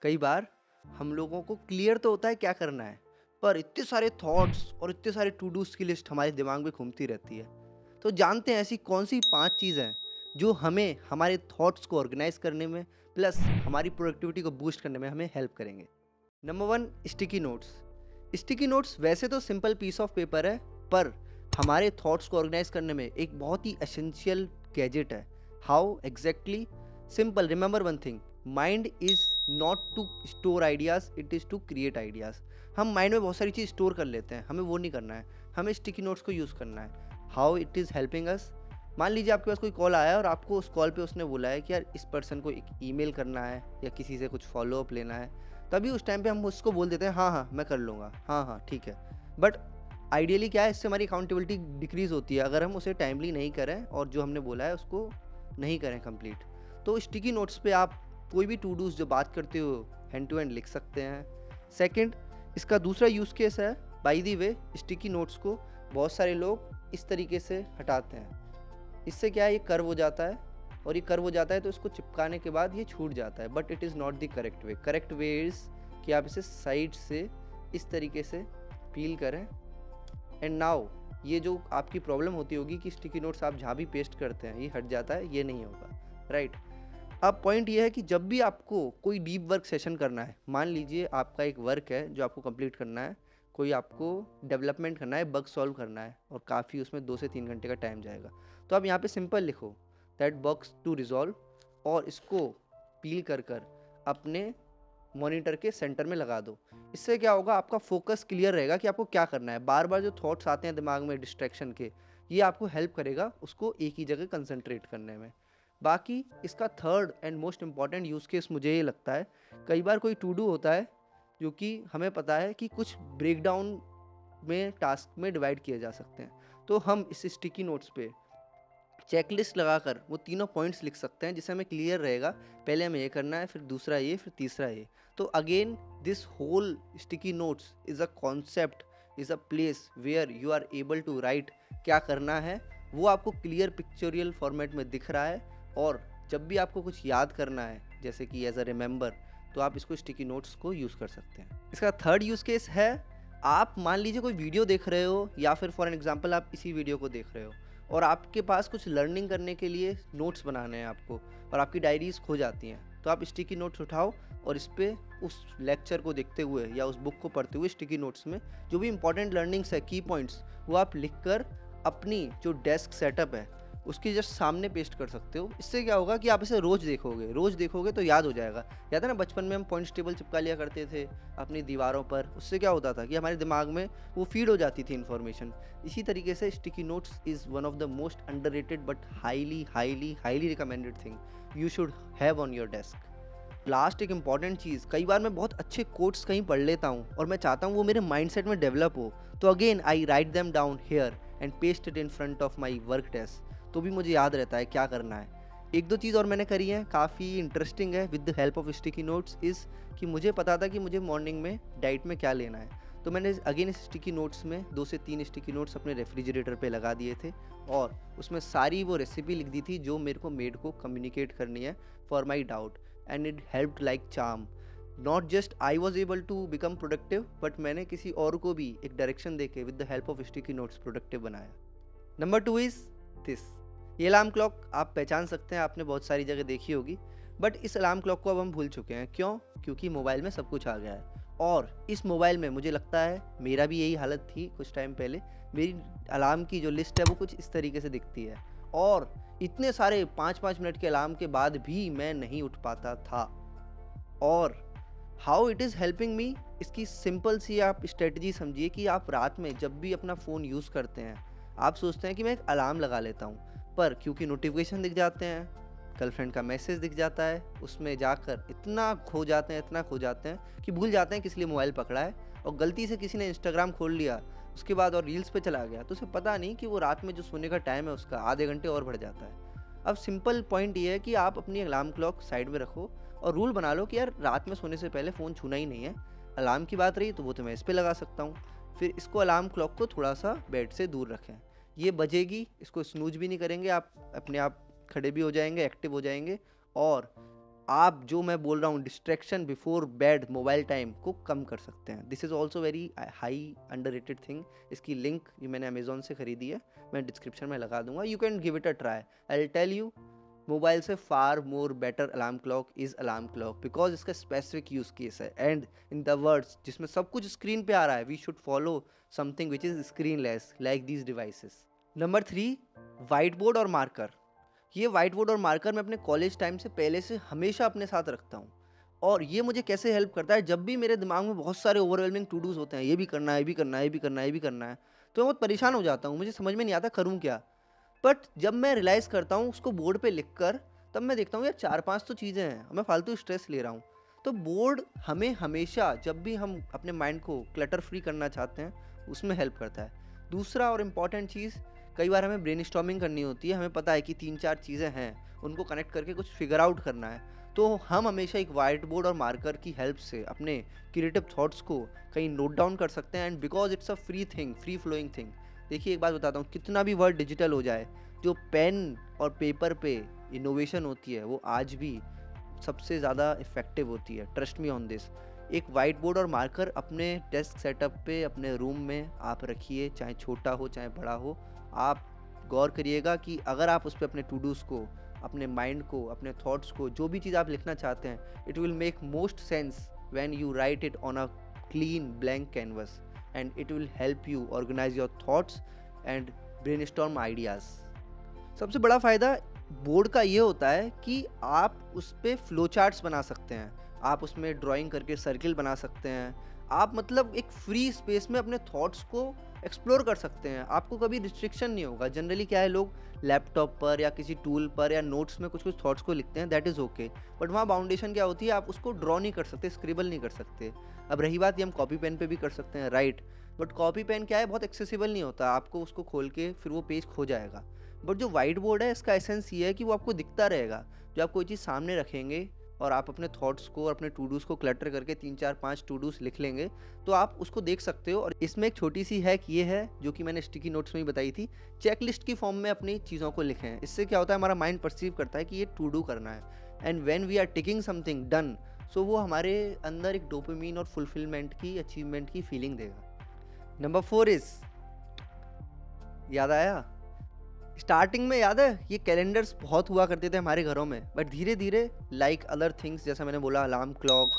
कई बार हम लोगों को क्लियर तो होता है क्या करना है, पर इतने सारे थॉट्स और इतने सारे टू डूज़ की लिस्ट हमारे दिमाग में घूमती रहती है। तो जानते हैं ऐसी कौन-सी 5 चीज़ हैं, जो हमें हमारे थॉट्स को ऑर्गेनाइज़ करने में प्लस हमारी प्रोडक्टिविटी को बूस्ट करने में हमें हेल्प करेंगे। Number 1, sticky notes. Sticky notes वैसे तो सिंपल पीस ऑफ पेपर है, पर हमारे थॉट्स को ऑर्गेनाइज़ करने में एक बहुत ही एसेंशियल गैजेट है। How exactly? Simple, remember one thing, mind is not to store ideas, it is to create ideas. हम माइंड में बहुत सारी चीज़ स्टोर कर लेते हैं, हमें वो नहीं करना है, हमें स्टिकी नोट्स को यूज़ करना है। How it is helping us? मान लीजिए आपके पास कोई कॉल आया और आपको उस कॉल पे उसने बोला है कि यार इस पर्सन को एक ईमेल करना है या किसी से कुछ फॉलो अप लेना है। तभी उस टाइम पे हम उसको बोल देते हैं हाँ, हाँ, मैं कर लूँगा, हाँ, हाँ, ठीक है। बट आइडियली क्या है, इससे हमारी अकाउंटेबिलिटी डिक्रीज़ होती है अगर हम उसे टाइमली नहीं करें और जो हमने बोला है उसको नहीं करें कंप्लीट। तो स्टिकी नोट्स पे आप कोई भी टू डूज़ जो बात करते हो हैंड टू हैंड लिख सकते हैं। सेकंड, इसका दूसरा यूज़ केस है, by the way sticky notes को बहुत सारे लोग इस तरीके से हटाते हैं। इससे क्या है, ये कर्व हो जाता है और ये कर्व हो जाता है तो इसको चिपकाने के बाद ये छूट जाता है, but it is not the correct way. Correct way is कि आप इसे साइड से इस तरीके से पील करें। एंड नाउ ये जो आपकी प्रॉब्लम होती होगी कि स्टिकी नोट्स आप जहाँ भी पेस्ट करते हैं ये हट जाता है, ये नहीं होगा, राइट? अब पॉइंट ये है कि जब भी आपको कोई डीप वर्क सेशन करना है, मान लीजिए आपका एक वर्क है जो आपको कंप्लीट करना है, कोई आपको डेवलपमेंट करना है, बग सॉल्व करना है और काफ़ी उसमें 2 से 3 घंटे का टाइम जाएगा। तो आप यहाँ पे सिंपल लिखो दैट बग्स टू रिज़ॉल्व और इसको पील कर अपने मॉनिटर के सेंटर में लगा दो। इससे क्या होगा, आपका फोकस क्लियर रहेगा कि आपको क्या करना है। बार-बार जो थॉट्स आते हैं दिमाग में डिस्ट्रैक्शन के, ये आपको हेल्प करेगा उसको एक ही जगह कंसंट्रेट करने में। बाकी इसका third and most important use case मुझे ये लगता है, कई बार कोई टू डू होता है जो कि हमें पता है कि कुछ ब्रेकडाउन में टास्क में डिवाइड किए जा सकते हैं। तो हम इस स्टिकी नोट्स पे चेकलिस्ट लगाकर वो तीनों पॉइंट्स लिख सकते हैं जिससे हमें क्लियर रहेगा पहले हमें ये करना है, फिर दूसरा ये, फिर तीसरा ये। तो again this whole sticky notes is a concept, is a place where you are able to write क्या करना है, वो आपको क्लियर पिक्चोरियल फॉर्मेट में दिख रहा है। और जब भी आपको कुछ याद करना है जैसे कि एज अ रिमेंबर, तो आप इसको स्टिकी नोट्स को यूज़ कर सकते हैं। इसका थर्ड यूज़ केस है, आप मान लीजिए कोई वीडियो देख रहे हो या फिर फॉर एन एग्जाम्पल आप इसी वीडियो को देख रहे हो और आपके पास कुछ लर्निंग करने के लिए नोट्स बनाने हैं आपको और आपकी डायरीज़ खो जाती हैं, तो आप स्टिकी नोट्स उठाओ और इस पे उस लेक्चर को देखते हुए या उस बुक को पढ़ते हुए स्टिकी नोट्स में जो भी इंपॉर्टेंट लर्निंग्स है, की पॉइंट्स, वो आप लिख कर अपनी जो डेस्क सेटअप है उसके जस्ट सामने पेस्ट कर सकते हो। इससे क्या होगा कि आप इसे रोज़ देखोगे तो याद हो जाएगा। याद है ना, बचपन में हम पॉइंट्स टेबल चिपका लिया करते थे अपनी दीवारों पर, उससे क्या होता था कि हमारे दिमाग में वो फीड हो जाती थी इन्फॉर्मेशन। इसी तरीके से sticky notes is one of the most underrated but highly highly highly recommended thing you should have on your desk. Last एक इंपॉर्टेंट चीज़, कई बार मैं बहुत अच्छे कोट्स कहीं पढ़ लेता हूँ और मैं चाहता हूँ वो मेरे माइंडसेट में डेवलप हो, तो again I write them down here and paste it in front of my work desk, तो भी मुझे याद रहता है क्या करना है। एक दो चीज़ और मैंने करी है, काफ़ी इंटरेस्टिंग है with the help of sticky notes, is कि मुझे पता था कि मुझे मॉर्निंग में डाइट में क्या लेना है, तो मैंने अगेन इस स्टिकी नोट्स में 2 से 3 स्टिकी नोट्स अपने रेफ्रिजरेटर पे लगा दिए थे और उसमें सारी वो रेसिपी लिख दी थी जो मेरे को मेड को कम्युनिकेट करनी है for my doubt. And it helped like charm. Not just I was able to become productive, but मैंने किसी और को भी एक डायरेक्शन देके with the help of sticky notes productive बनाया। Number 2 is this. ये अलार्म क्लॉक आप पहचान सकते हैं, आपने बहुत सारी जगह देखी होगी, बट इस अलार्म क्लॉक को अब हम भूल चुके हैं। क्यों? क्योंकि मोबाइल में सब कुछ आ गया है और इस मोबाइल में मुझे लगता है मेरा भी यही हालत थी कुछ टाइम पहले। मेरी अलार्म की जो लिस्ट है वो कुछ इस तरीके से दिखती है और इतने सारे 5-5 मिनट के अलार्म के बाद भी मैं नहीं उठ पाता था। और how it is helping me, इसकी सिंपल सी आप स्ट्रेटजी समझिए कि आप रात में जब भी अपना फ़ोन यूज़ करते हैं, आप सोचते हैं कि मैं एक अलार्म लगा लेता हूँ, पर क्योंकि नोटिफिकेशन दिख जाते हैं, गर्लफ्रेंड का मैसेज दिख जाता है, उसमें जाकर इतना खो जाते हैं कि भूल जाते हैं किस लिए मोबाइल पकड़ा है और गलती से किसी ने इंस्टाग्राम खोल लिया, उसके बाद और रील्स पे चला गया, तो उसे पता नहीं कि वो रात में जो सोने का टाइम है उसका आधे घंटे और बढ़ जाता है। अब सिंपल पॉइंट ये है कि आप अपनी अलार्म क्लॉक साइड में रखो और रूल बना लो कि यार रात में सोने से पहले फ़ोन छूना ही नहीं है। अलार्म की बात रही तो वो तो मैं इस पे लगा सकता हूँ। फिर इसको अलार्म क्लॉक को थोड़ा-सा बेड से दूर रखें। ये बजेगी, इसको स्नूज़ भी नहीं करेंगे, आप अपने आप खड़े भी हो जाएँगे, एक्टिव हो जाएँगे और आप जो मैं बोल रहा हूँ distraction before bed mobile time को कम कर सकते हैं। This is also very high underrated thing. इसकी लिंक ये मैंने अमेजोन से खरीदी है, मैं डिस्क्रिप्शन में लगा दूंगा, you can give it a try. I will tell you, mobile से for more better alarm clock is alarm clock, because इसका स्पेसिफिक यूज़ केस है। एंड इन द वर्ड्स जिसमें सब कुछ स्क्रीन पे आ रहा है, we should follow something which is screen less like these devices. Number 3, white board और मार्कर। ये वाइट बोर्ड और मार्कर मैं अपने कॉलेज टाइम से पहले से हमेशा अपने साथ रखता हूँ। और ये मुझे कैसे हेल्प करता है, जब भी मेरे दिमाग में बहुत सारे ओवरवेलमिंग टू डूज होते हैं, ये भी करना है, ये भी करना है, ये भी करना है, ये भी करना है, तो मैं बहुत परेशान हो जाता हूँ, मुझे समझ में नहीं आता करूँ क्या। बट जब मैं रियलाइज़ करता हूँ उसको बोर्ड पे लिख कर, तब मैं देखता हूँ यार 4-5 तो चीज़ें हैं, मैं फालतू स्ट्रेस ले रहा हूँ। तो बोर्ड हमें हमेशा जब भी हम अपने माइंड को क्लटर फ्री करना चाहते हैं उसमें हेल्प करता है। दूसरा और इम्पॉर्टेंट चीज़, कई बार हमें ब्रेनस्टॉर्मिंग करनी होती है, हमें पता है कि 3-4 चीज़ें हैं, उनको कनेक्ट करके कुछ फिगर आउट करना है, तो हम हमेशा एक वाइट बोर्ड और मार्कर की हेल्प से अपने क्रिएटिव थॉट्स को कहीं नोट डाउन कर सकते हैं। And because it's a free thing, free flowing thing. देखिए एक बात बताता हूँ, कितना भी वर्ड डिजिटल हो जाए, जो पेन और पेपर पे इनोवेशन होती है वो आज भी सबसे ज़्यादा इफ़ेक्टिव होती है, ट्रस्ट मी ऑन दिस। एक वाइट बोर्ड और मार्कर अपने डेस्क सेटअप पे अपने रूम में आप रखिए, चाहे छोटा हो चाहे बड़ा हो। आप गौर करिएगा कि अगर आप उस पे अपने टू डूज़ को, अपने माइंड को, अपने थॉट्स को, जो भी चीज़ आप लिखना चाहते हैं, it will make most sense when you write it on a clean blank canvas, and it will help you organise your thoughts and brainstorm ideas. सबसे बड़ा फ़ायदा बोर्ड का ये होता है कि आप उस पे फ्लो चार्ट्स बना सकते हैं, आप उसमें ड्राइंग करके सर्किल बना सकते हैं, आप मतलब एक फ्री स्पेस में अपने थॉट्स को एक्सप्लोर कर सकते हैं, आपको कभी रिस्ट्रिक्शन नहीं होगा। जनरली क्या है, लोग लैपटॉप पर या किसी टूल पर या नोट्स में कुछ कुछ थॉट्स को लिखते हैं, दैट इज़ ओके, बट वहाँ बाउंडेशन क्या होती है, आप उसको ड्रॉ नहीं कर सकते, स्क्रिबल नहीं कर सकते। अब रही बात, ये हम कॉपी पेन पे भी कर सकते हैं, राइट, बट कॉपी पेन क्या है, बहुत एक्सेसिबल नहीं होता, आपको उसको खोल के फिर वो पेज खो जाएगा। बट जो वाइट बोर्ड है, इसका एसेंस ये है कि वो आपको दिखता रहेगा। जो आप कोई चीज़ सामने रखेंगे और आप अपने थॉट्स को, अपने टू डूज़ को क्लटर करके 3-4-5 टू डूज़ लिख लेंगे, तो आप उसको देख सकते हो। और इसमें एक छोटी सी हैक ये है, जो कि मैंने स्टिकी नोट्स में ही बताई थी, चेकलिस्ट की फॉर्म में अपनी चीज़ों को लिखें। इससे क्या होता है, हमारा माइंड परसीव करता है कि ये टू डू करना है, and when we are ticking something done, so वो हमारे अंदर एक डोपामिन और फुलफिलमेंट की, अचीवमेंट की फीलिंग देगा। नंबर 4 इज़, याद आया, स्टार्टिंग में याद है ये कैलेंडर्स बहुत हुआ करते थे हमारे घरों में, बट धीरे धीरे लाइक अदर थिंग्स, जैसा मैंने बोला अलार्म क्लॉक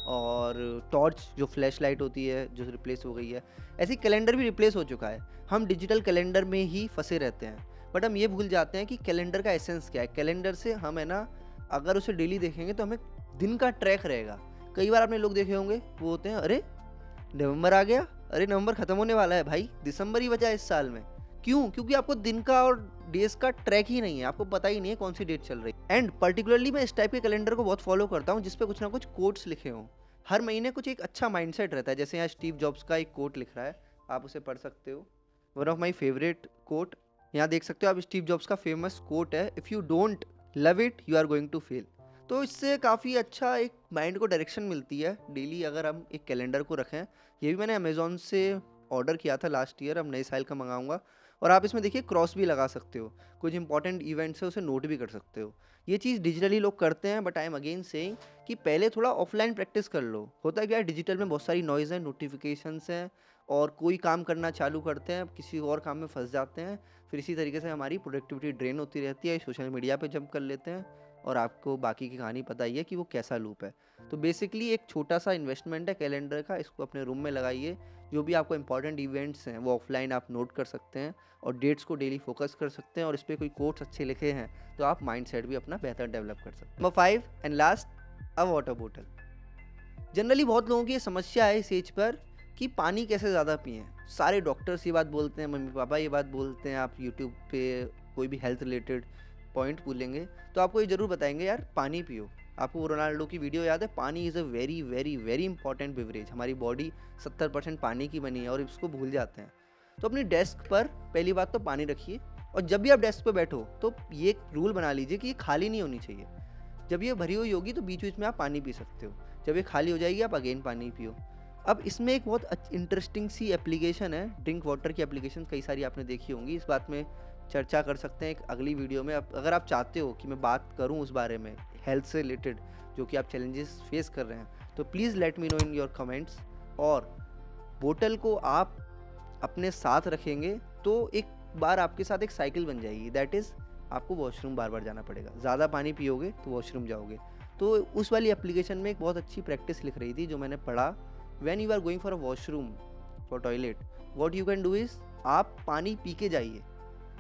और टॉर्च जो फ्लैश लाइट होती है जो रिप्लेस हो गई है, ऐसे कैलेंडर भी रिप्लेस हो चुका है। हम डिजिटल कैलेंडर में ही फंसे रहते हैं, बट हम ये भूल जाते हैं कि कैलेंडर का एसेंस क्या है। कैलेंडर से हम है ना, अगर उसे डेली देखेंगे तो हमें दिन का ट्रैक रहेगा। कई बार आपने लोग देखे होंगे, वो होते हैं, अरे नवंबर आ गया, अरे नवंबर खत्म होने वाला है भाई, दिसंबर ही बचा है इस साल में। क्यों? क्योंकि आपको दिन का और डेज का ट्रैक ही नहीं है, आपको पता ही नहीं है कौन सी डेट चल रही है। एंड पर्टिकुलरली मैं इस टाइप के कैलेंडर को बहुत फॉलो करता हूँ जिसपे कुछ ना कुछ कोट्स लिखे हों। हर महीने कुछ एक अच्छा माइंडसेट रहता है, जैसे यहाँ स्टीव जॉब्स का एक कोट लिख रहा है, आप उसे पढ़ सकते हो, one of my favourite quote. यहाँ देख सकते हो आप, स्टीव जॉब्स का फेमस कोट है, if you don't love it you are going to fail. तो इससे काफ़ी अच्छा एक माइंड को डायरेक्शन मिलती है डेली, अगर हम एक कैलेंडर को रखें। ये भी मैंने अमेज़ॉन से ऑर्डर किया था लास्ट ईयर, अब नए साल का मंगाऊंगा। और आप इसमें देखिए क्रॉस भी लगा सकते हो, कुछ इंपॉर्टेंट इवेंट्स है उसे नोट भी कर सकते हो। ये चीज़ डिजिटली लोग करते हैं, but I am again saying कि पहले थोड़ा ऑफलाइन प्रैक्टिस कर लो। होता है क्या है, डिजिटल में बहुत सारी नॉइज़ है, नोटिफिकेशंस हैं, और कोई काम करना चालू करते हैं, किसी और काम में फंस जाते हैं, फिर इसी तरीके से हमारी प्रोडक्टिविटी ड्रेन होती रहती है, सोशल मीडिया पे जंप कर लेते हैं, और आपको बाकी की कहानी पता ही है कि वो कैसा लूप है। तो बेसिकली एक छोटा सा इन्वेस्टमेंट है कैलेंडर का, इसको अपने रूम में लगाइए। जो भी आपको इंपॉर्टेंट इवेंट्स हैं वो ऑफलाइन आप नोट कर सकते हैं, और डेट्स को डेली फोकस कर सकते हैं, और इस पर कोई कोट्स अच्छे लिखे हैं तो आप माइंडसेट भी अपना बेहतर डेवलप कर सकते हैं। Number 5 and last, a water बोतल। जनरली बहुत लोगों की ये समस्या है इस एज पर कि पानी कैसे ज़्यादा पिएं। सारे डॉक्टर्स ये बात बोलते हैं, मम्मी पापा ये बात बोलते हैं, आप यूट्यूब पे कोई भी हेल्थ रिलेटेड पॉइंट बोलेंगे तो आपको ये ज़रूर बताएंगे यार पानी पियो। आपको वो रोनाल्डो की वीडियो याद है, पानी is a very very very important beverage. हमारी बॉडी 70% पानी की बनी है और इसको भूल जाते हैं। तो अपनी डेस्क पर पहली बात तो पानी रखिए, और जब भी आप डेस्क पर बैठो तो ये एक रूल बना लीजिए कि ये खाली नहीं होनी चाहिए। जब ये भरी हुई होगी तो बीच बीच में आप पानी पी सकते हो, जब ये खाली हो जाएगी आप अगेन पानी पियो। अब इसमें एक बहुत इंटरेस्टिंग सी एप्लीकेशन है, ड्रिंक वाटर की एप्लीकेशन कई सारी आपने देखी होंगी। इस बात में चर्चा कर सकते हैं एक अगली वीडियो में। अगर आप चाहते हो कि मैं बात करूं उस बारे में हेल्थ से रिलेटेड जो कि आप चैलेंजेस फेस कर रहे हैं, तो please let me know in your comments. और बोतल को आप अपने साथ रखेंगे तो एक बार आपके साथ एक साइकिल बन जाएगी, दैट इज़ आपको वॉशरूम बार बार जाना पड़ेगा। ज़्यादा पानी पियोगे तो वॉशरूम जाओगे। तो उस वाली एप्लीकेशन में एक बहुत अच्छी प्रैक्टिस लिख रही थी जो मैंने पढ़ा, when you are going for a washroom for toilet, what you can do is आप पानी पी के जाइए।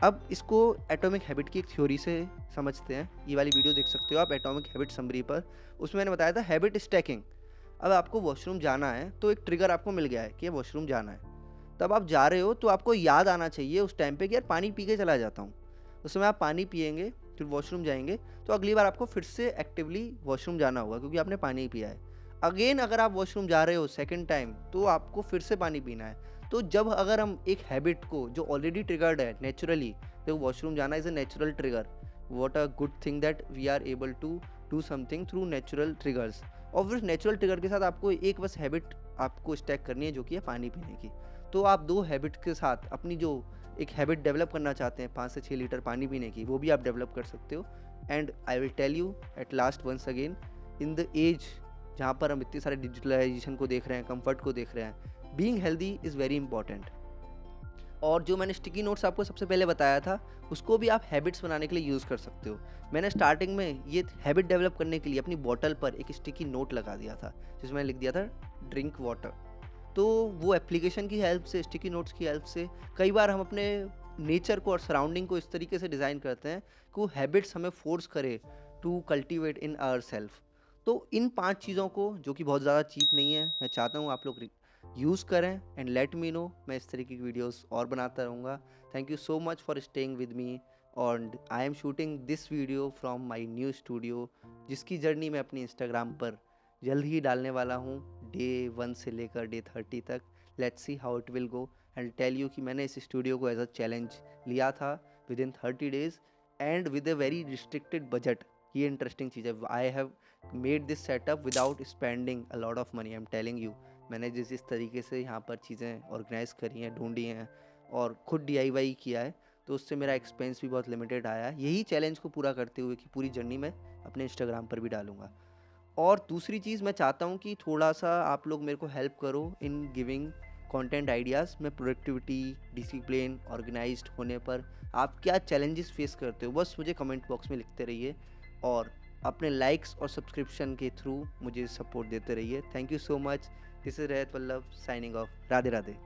अब इसको एटॉमिक हैबिट की एक थ्योरी से समझते हैं। ये वाली वीडियो देख सकते हो आप एटॉमिक हैबिट समरी पर, उसमें मैंने बताया था हैबिट स्टैकिंग। अब आपको वॉशरूम जाना है तो एक ट्रिगर आपको मिल गया है कि वॉशरूम जाना है, तब आप जा रहे हो तो आपको याद आना चाहिए उस टाइम पे कि यार पानी पी के चला जाता हूँ। उस समय आप पानी पिएंगे, फिर वॉशरूम जाएंगे, तो अगली बार आपको फिर से एक्टिवली वॉशरूम जाना होगा क्योंकि आपने पानी ही पिया है। अगेन अगर आप वॉशरूम जा रहे हो सेकेंड टाइम तो आपको फिर से पानी पीना है। तो जब अगर हम एक हैबिट को जो ऑलरेडी ट्रिगर्ड है नेचुरली, तो वॉशरूम जाना is a natural trigger, what a good thing that we are able to do something through natural triggers. और फिर नेचुरल ट्रिगर के साथ आपको एक बस हैबिट आपको स्टैक करनी है जो कि है पानी पीने की। तो आप 2 हैबिट के साथ अपनी जो एक हैबिट डेवलप करना चाहते हैं 5 से 6 लीटर पानी पीने की, वो भी आप डेवलप कर सकते हो। And I will tell you at last once again, in the age जहाँ पर हम इतने सारे डिजिटलाइजेशन को देख रहे हैं, कंफर्ट को देख रहे हैं, being healthy is very important. और जो मैंने स्टिकी नोट्स आपको सबसे पहले बताया था, उसको भी आप हैबिट्स बनाने के लिए यूज़ कर सकते हो। मैंने स्टार्टिंग में ये हैबिट डेवलप करने के लिए अपनी बॉटल पर एक स्टिकी नोट लगा दिया था जिसमें मैंने लिख दिया था ड्रिंक वाटर। तो वो एप्लीकेशन की हेल्प से, स्टिकी नोट्स की हेल्प से कई बार हम अपने नेचर को और सराउंडिंग को इस तरीके से डिज़ाइन करते हैं कि वो हैबिट्स हमें फोर्स करे to cultivate in our self. तो इन 5 चीज़ों को, जो कि बहुत ज़्यादा चीप नहीं है, मैं चाहता हूँ आप लोग यूज़ करें एंड लेट मी नो। मैं इस तरीके की वीडियोस और बनाता रहूँगा। Thank you so much for staying with me. और I am shooting this video from my new studio, जिसकी जर्नी मैं अपनी इंस्टाग्राम पर जल्द ही डालने वाला हूँ, डे 1 से लेकर डे 30 तक। Let's see how it will go and tell you कि मैंने इस स्टूडियो को एज अ चैलेंज लिया था with in 30 days and with a very restricted budget. ये इंटरेस्टिंग चीज़ है, I have made this setup without spending a lot of money, I am telling you. मैंने जिस तरीके से यहाँ पर चीज़ें ऑर्गेनाइज़ करी हैं, ढूंढी हैं और खुद DIY किया है, तो उससे मेरा एक्सपेंस भी बहुत लिमिटेड आया है। यही चैलेंज को पूरा करते हुए कि पूरी जर्नी मैं अपने इंस्टाग्राम पर भी डालूंगा। और दूसरी चीज़ मैं चाहता हूँ कि थोड़ा सा आप लोग मेरे को हेल्प करो इन गिविंग कंटेंट आइडियाज़ में। प्रोडक्टिविटी, डिसिप्लिन, ऑर्गेनाइज्ड होने पर आप क्या चैलेंजेस फेस करते हो, बस मुझे कमेंट बॉक्स में लिखते रहिए और अपने लाइक्स और सब्सक्रिप्शन के थ्रू मुझे सपोर्ट देते रहिए। Thank you so much. This is रहत वल्लभ साइनिंग ऑफ। राधे राधे।